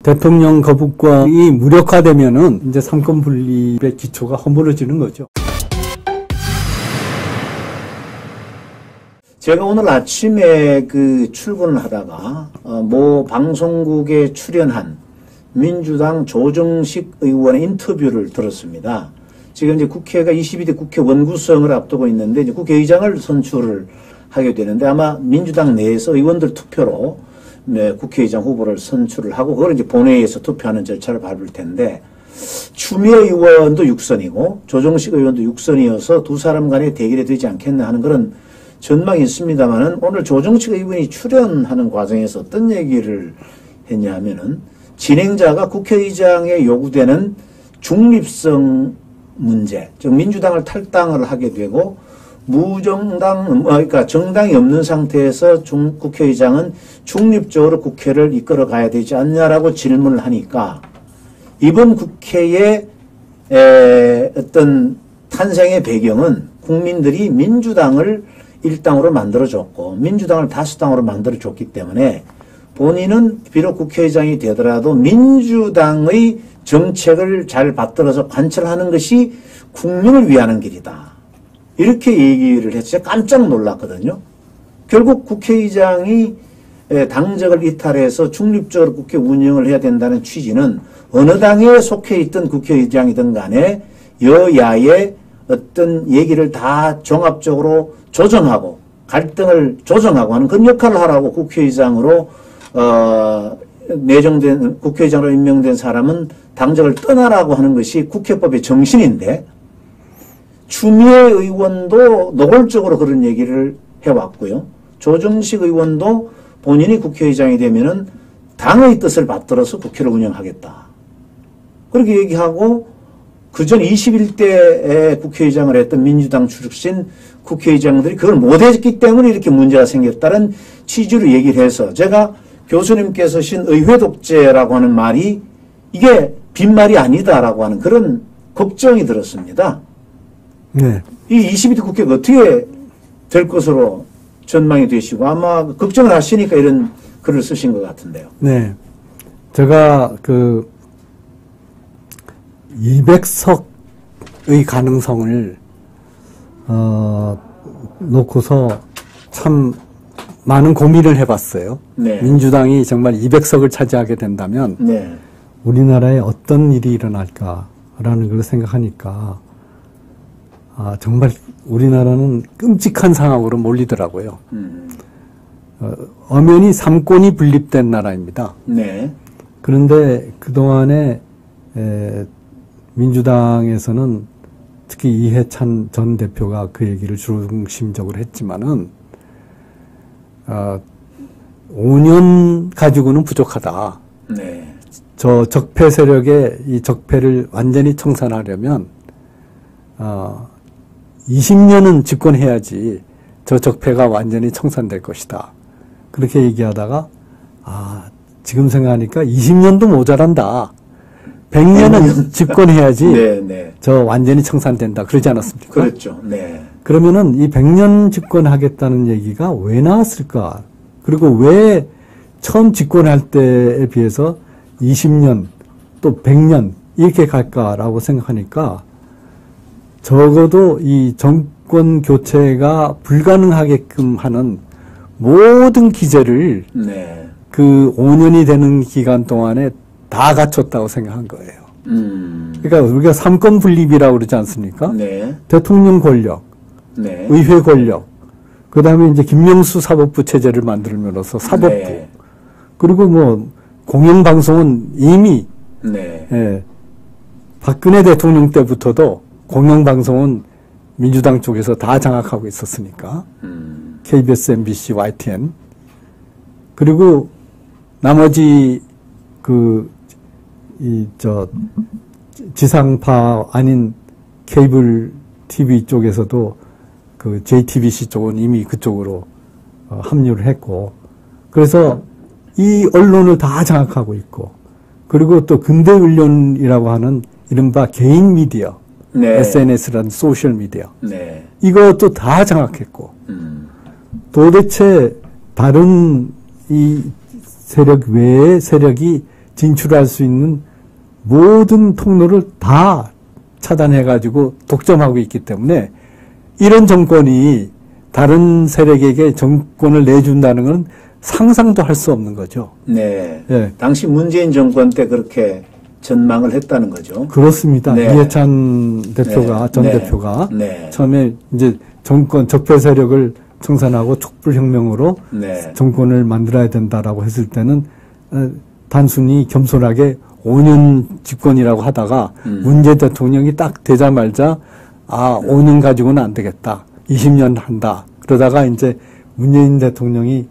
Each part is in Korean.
대통령 거부권이 무력화되면은 이제 삼권 분립의 기초가 허물어지는 거죠. 제가 오늘 아침에 출근을 하다가 모 방송국에 출연한 민주당 조정식 의원의 인터뷰를 들었습니다. 지금 이제 국회가 22대 국회 원구성을 앞두고 있는데 이제 국회의장을 선출을 하게 되는데 아마 민주당 내에서 의원들 투표로 국회의장 후보를 선출을 하고 그걸 이제 본회의에서 투표하는 절차를 밟을 텐데 추미애 의원도 6선이고 조정식 의원도 6선이어서 두 사람 간의 대결이 되지 않겠나 하는 그런 전망이 있습니다만은 오늘 조정식 의원이 출연하는 과정에서 어떤 얘기를 했냐 하면은 진행자가 국회의장에 요구되는 중립성 문제, 즉 민주당을 탈당을 하게 되고 그러니까 정당이 없는 상태에서 국회의장은 중립적으로 국회를 이끌어 가야 되지 않냐라고 질문을 하니까 이번 국회의 어떤 탄생의 배경은 국민들이 민주당을 1당으로 만들어줬고 민주당을 다수당으로 만들어줬기 때문에 본인은 비록 국회의장이 되더라도 민주당의 정책을 잘 받들어서 관철하는 것이 국민을 위하는 길이다. 이렇게 얘기를 해서 제가 깜짝 놀랐거든요. 결국 국회의장이 당적을 이탈해서 중립적으로 국회 운영을 해야 된다는 취지는 어느 당에 속해 있던 국회의장이든 간에 여야의 어떤 얘기를 다 종합적으로 조정하고 갈등을 조정하고 하는 그런 역할을 하라고 국회의장으로 내정된 국회의장으로 임명된 사람은 당적을 떠나라고 하는 것이 국회법의 정신인데 추미애 의원도 노골적으로 그런 얘기를 해왔고요. 조정식 의원도 본인이 국회의장이 되면은 당의 뜻을 받들어서 국회를 운영하겠다. 그렇게 얘기하고 그전 21대에 국회의장을 했던 민주당 출신 국회의장들이 그걸 못했기 때문에 이렇게 문제가 생겼다는 취지로 얘기를 해서 제가 교수님께서 신 의회 독재라고 하는 말이 이게 빈말이 아니다라고 하는 그런 걱정이 들었습니다. 네. 이 22대 국회가 어떻게 될 것으로 전망이 되시고 아마 걱정을 하시니까 이런 글을 쓰신 것 같은데요. 네. 제가 200석의 가능성을 놓고서 참 많은 고민을 해봤어요. 네. 민주당이 정말 200석을 차지하게 된다면 네. 우리나라에 어떤 일이 일어날까라는 걸 생각하니까 정말 우리나라는 끔찍한 상황으로 몰리더라고요. 엄연히 삼권이 분립된 나라입니다. 네. 그런데 그동안에 민주당에서는 특히 이해찬 전 대표가 그 얘기를 중심적으로 했지만은 5년 가지고는 부족하다. 네. 저 적폐 세력의 이 적폐를 완전히 청산하려면 20년은 집권해야지 저 적폐가 완전히 청산될 것이다. 그렇게 얘기하다가 지금 생각하니까 20년도 모자란다. 100년은 집권해야지 네, 네. 저 완전히 청산된다. 그러지 않았습니까? 그렇죠. 네. 그러면은 이 100년 집권하겠다는 얘기가 왜 나왔을까? 그리고 왜 처음 집권할 때에 비해서 20년 또 100년 이렇게 갈까라고 생각하니까 적어도 이 정권 교체가 불가능하게끔 하는 모든 기제를 네. 그 5년이 되는 기간 동안에 다 갖췄다고 생각한 거예요. 그러니까 우리가 삼권 분립이라고 그러지 않습니까? 네. 대통령 권력, 네. 의회 권력, 그 다음에 이제 김명수 사법부 체제를 만들면서 사법부, 네. 그리고 뭐 공영방송은 이미 네. 예, 박근혜 대통령 때부터도 공영방송은 민주당 쪽에서 다 장악하고 있었으니까 KBS, MBC, YTN 그리고 나머지 지상파 아닌 케이블 TV 쪽에서도 그 JTBC 쪽은 이미 그쪽으로 합류를 했고 그래서 이 언론을 다 장악하고 있고 그리고 또 근대 언론이라고 하는 이른바 개인 미디어 네. SNS라는 소셜 미디어 네. 이것도 다 장악했고 도대체 다른 이 세력 외의 세력이 진출할 수 있는 모든 통로를 다 차단해가지고 독점하고 있기 때문에 이런 정권이 다른 세력에게 정권을 내준다는 건 상상도 할 수 없는 거죠. 네. 네. 당시 문재인 정권 때 그렇게 전망을 했다는 거죠. 그렇습니다. 네. 이해찬 대표가, 네. 전 네. 대표가 네. 처음에 이제 정권 적폐 세력을 청산하고 촛불혁명으로 네. 정권을 만들어야 된다라고 했을 때는 단순히 겸손하게 5년 집권이라고 하다가 문재인 대통령이 딱 되자마자 5년 가지고는 안 되겠다. 20년 한다. 그러다가 이제 문재인 대통령이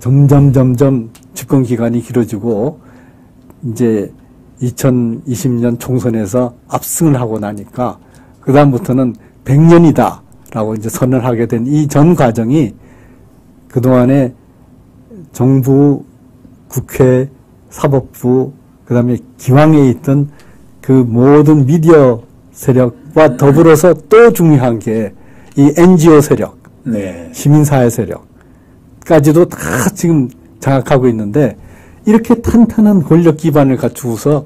점점 집권 기간이 길어지고 이제 2020년 총선에서 압승을 하고 나니까 그다음부터는 100년이다 라고 이제 선언을 하게 된 이 전 과정이 그동안에 정부, 국회, 사법부, 그다음에 기왕에 있던 그 모든 미디어 세력과 더불어서 또 중요한 게 이 NGO 세력, 네. 시민사회 세력까지도 다 지금 장악하고 있는데 이렇게 탄탄한 권력 기반을 갖추고서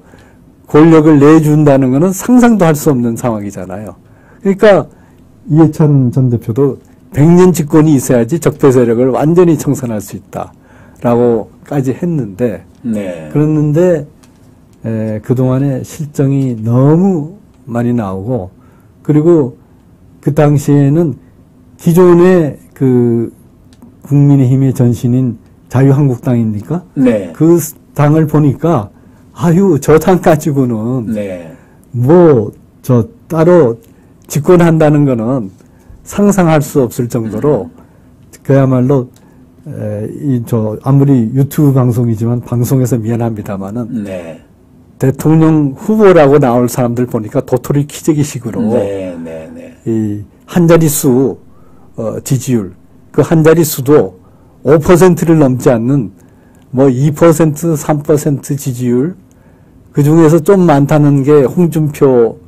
권력을 내준다는 것은 상상도 할 수 없는 상황이잖아요. 그러니까 이해찬 전 대표도 100년 집권이 있어야지 적폐 세력을 완전히 청산할 수 있다라고까지 했는데 네. 그랬는데 그동안에 실정이 너무 많이 나오고 그리고 그 당시에는 기존의 그 국민의힘의 전신인 자유한국당입니까? 네. 그 당을 보니까 저 당 가지고는 네. 저 따로 집권한다는 거는 상상할 수 없을 정도로 그야말로 아무리 유튜브 방송이지만 방송에서 미안합니다만은 네. 대통령 후보라고 나올 사람들 보니까 도토리 키재기식으로 네. 이 한 자릿수 지지율 그 한 자릿수도 5%를 넘지 않는 2%, 3% 지지율 그 중에서 좀 많다는 게 홍준표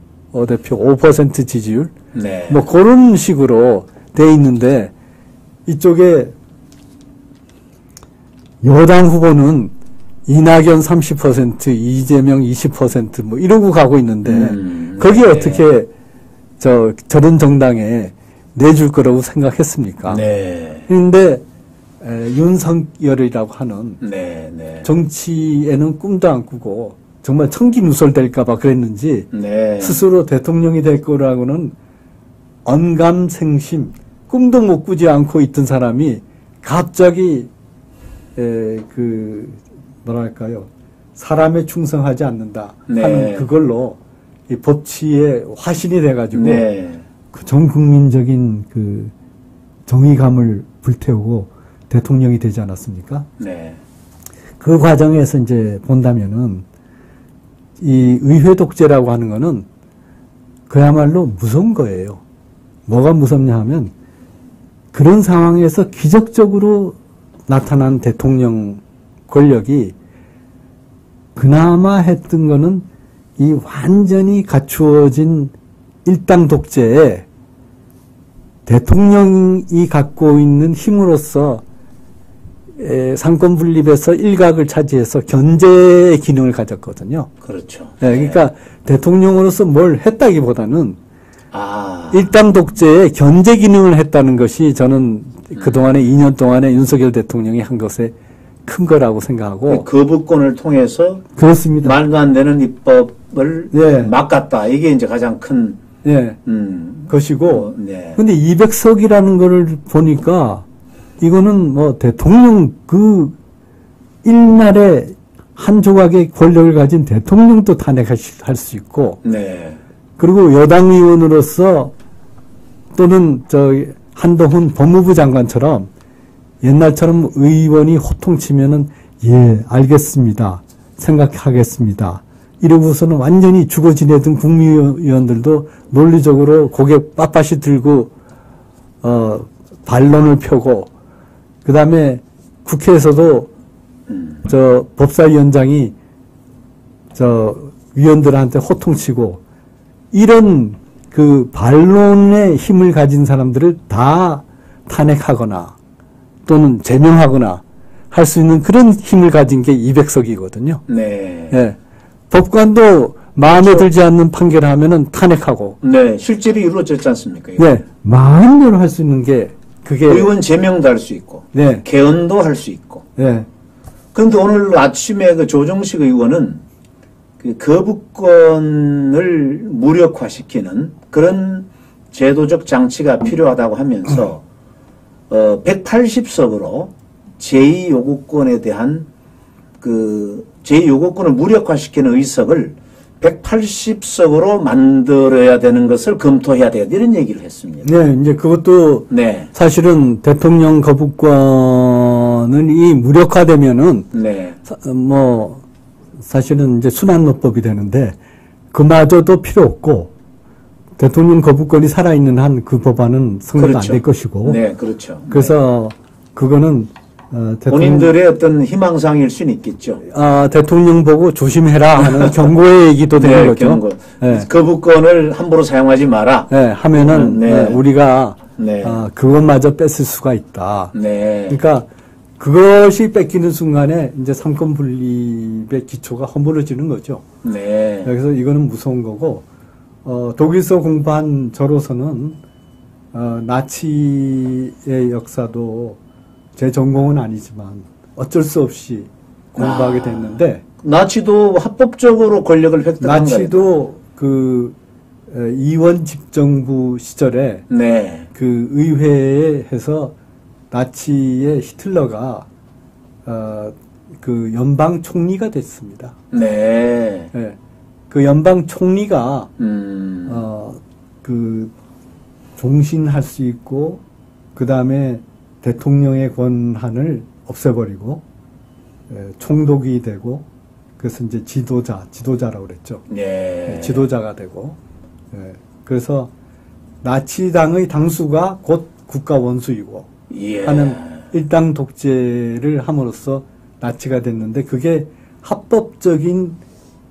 대표 5% 지지율 네. 그런 식으로 돼 있는데 이쪽에 여당 후보는 이낙연 30%, 이재명 20% 이러고 가고 있는데 거기에 네. 어떻게 저런 정당에 내줄 거라고 생각했습니까? 네. 그런데 윤석열이라고 하는 네. 정치에는 꿈도 안 꾸고 정말 청기누설될까 봐 그랬는지 네. 스스로 대통령이 될 거라고는 언감생심 꿈도 못 꾸지 않고 있던 사람이 갑자기 사람에 충성하지 않는다 하는 네. 그걸로 이 법치의 화신이 돼가지고 네. 그 전 국민적인 그 정의감을 불태우고 대통령이 되지 않았습니까? 네. 그 과정에서 이제 본다면은 이 의회 독재라고 하는 거는 그야말로 무서운 거예요. 뭐가 무섭냐 하면 그런 상황에서 기적적으로 나타난 대통령 권력이 그나마 했던 거는 이 완전히 갖추어진 일당 독재에 대통령이 갖고 있는 힘으로써 상권 분립에서 일각을 차지해서 견제의 기능을 가졌거든요. 그렇죠. 네, 그러니까 대통령으로서 뭘 했다기보다는 일당 독재의 견제 기능을 했다는 것이 저는 그동안에 2년 동안에 윤석열 대통령이 한 것에 큰 거라고 생각하고 거부권을 통해서 그렇습니다. 말도 안 되는 입법을 네. 막았다. 이게 이제 가장 큰 것이고 근데 200석이라는 거를 보니까 이거는 대통령 그 일날에 한 조각의 권력을 가진 대통령도 탄핵할 수 있고 네. 그리고 여당 의원으로서 또는 한동훈 법무부 장관처럼 옛날처럼 의원이 호통치면은 알겠습니다. 생각하겠습니다. 이러고서는 완전히 죽어 지내던 국무위원들도 논리적으로 고개 빳빳이 들고 반론을 펴고 그다음에 국회에서도 법사위원장이 위원들한테 호통치고 이런 그 반론의 힘을 가진 사람들을 다 탄핵하거나 또는 제명하거나 할 수 있는 그런 힘을 가진 게 200석이거든요. 네. 예. 법관도 마음에 들지 않는 판결을 하면은 탄핵하고. 네. 실제로 이루어졌지 않습니까? 이거? 네. 마음대로 할 수 있는 게 그게. 의원 제명도 할 수 있고. 네. 개헌도 할 수 있고. 네. 그런데 오늘 아침에 그 조정식 의원은 그 거부권을 무력화시키는 그런 제도적 장치가 필요하다고 하면서 180석으로 제2요구권에 대한 그 제2요구권을 무력화시키는 의석을 180석으로 만들어야 되는 것을 검토해야 되겠다 이런 얘기를 했습니다. 네, 이제 그것도 네. 사실은 대통령 거부권이 무력화되면은 네. 사실은 이제 순환노법이 되는데 그마저도 필요 없고 대통령 거부권이 살아있는 한 그 법안은 성립 그렇죠. 안 될 것이고. 네, 그렇죠. 그래서 그거는 본인들의 어떤 희망사항일 수는 있겠죠. 대통령 보고 조심해라 하는 경고의 얘기도 되는 네, 거죠. 경고. 네. 거부권을 함부로 사용하지 마라. 네, 하면은 네. 우리가 네. 그것마저 뺏을 수가 있다. 네. 그러니까 그것이 뺏기는 순간에 이제 삼권 분립의 기초가 허물어지는 거죠. 네. 그래서 이거는 무서운 거고 독일서 공부한 저로서는 나치의 역사도 제 전공은 아니지만 어쩔 수 없이 공부하게 됐는데 나치도 합법적으로 권력을 획득한 거예요. 나치도 그 이원 집정부 시절에 네. 그 의회에 해서 나치의 히틀러가 그 연방 총리가 됐습니다. 네. 네. 그 연방 총리가 그 종신할 수 있고 그 다음에 대통령의 권한을 없애버리고 총독이 되고 그래서 이제 지도자라고 그랬죠. 네. 지도자가 되고 그래서 나치당의 당수가 곧 국가 원수이고 예. 하는 일당 독재를 함으로써 나치가 됐는데 그게 합법적인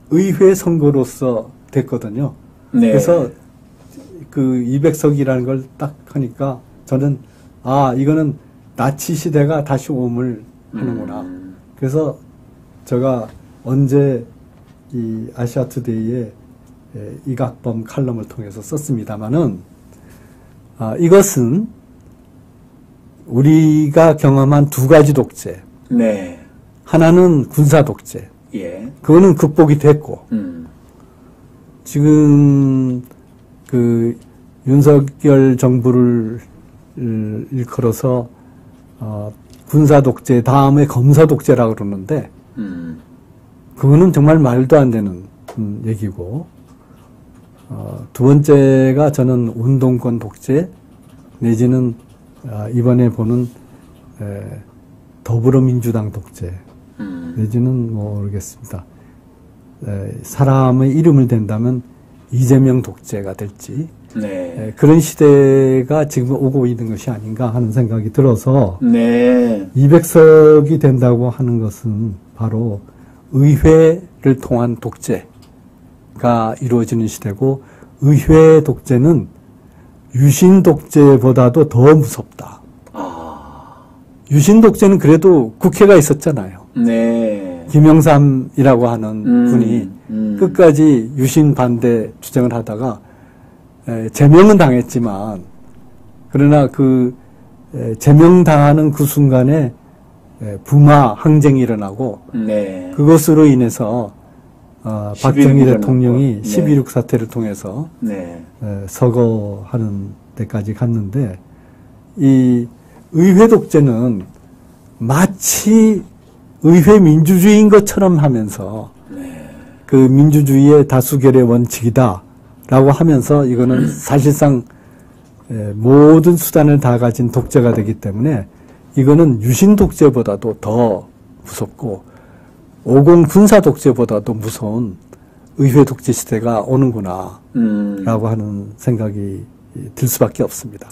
의회 선거로서 됐거든요. 네. 그래서 그 200석이라는 걸 딱 하니까 저는 이거는 나치 시대가 다시 오음을 하는구나. 그래서 제가 언제 이 아시아투데이에 이각범 칼럼을 통해서 썼습니다마는 이것은 우리가 경험한 두 가지 독재. 네. 하나는 군사 독재. 예. 그거는 극복이 됐고 지금 그 윤석열 정부를 일컬어서 군사 독재 다음에 검사 독재라고 그러는데 그거는 정말 말도 안 되는 얘기고 두 번째가 저는 운동권 독재 내지는 이번에 보는 더불어민주당 독재 내지는 모르겠습니다. 사람의 이름을 댄다면 이재명 독재가 될지 네. 그런 시대가 지금 오고 있는 것이 아닌가 하는 생각이 들어서 네. 200석이 된다고 하는 것은 바로 의회를 통한 독재가 이루어지는 시대고 의회 독재는 유신 독재보다도 더 무섭다. 유신 독재는 그래도 국회가 있었잖아요. 네. 김영삼이라고 하는 분이 끝까지 유신 반대 주장을 하다가 제명은 당했지만 그러나 그 제명당하는 그 순간에 부마 항쟁이 일어나고 네. 그것으로 인해서 박정희 대통령이 네. 12.6 사태를 통해서 네. 서거하는 데까지 갔는데 이 의회 독재는 마치 의회 민주주의인 것처럼 하면서 그 민주주의의 다수결의 원칙이다라고 하면서 이거는 사실상 모든 수단을 다 가진 독재가 되기 때문에 이거는 유신 독재보다도 더 무섭고 50 군사 독재보다도 무서운 의회 독재 시대가 오는구나 라고 하는 생각이 들 수밖에 없습니다.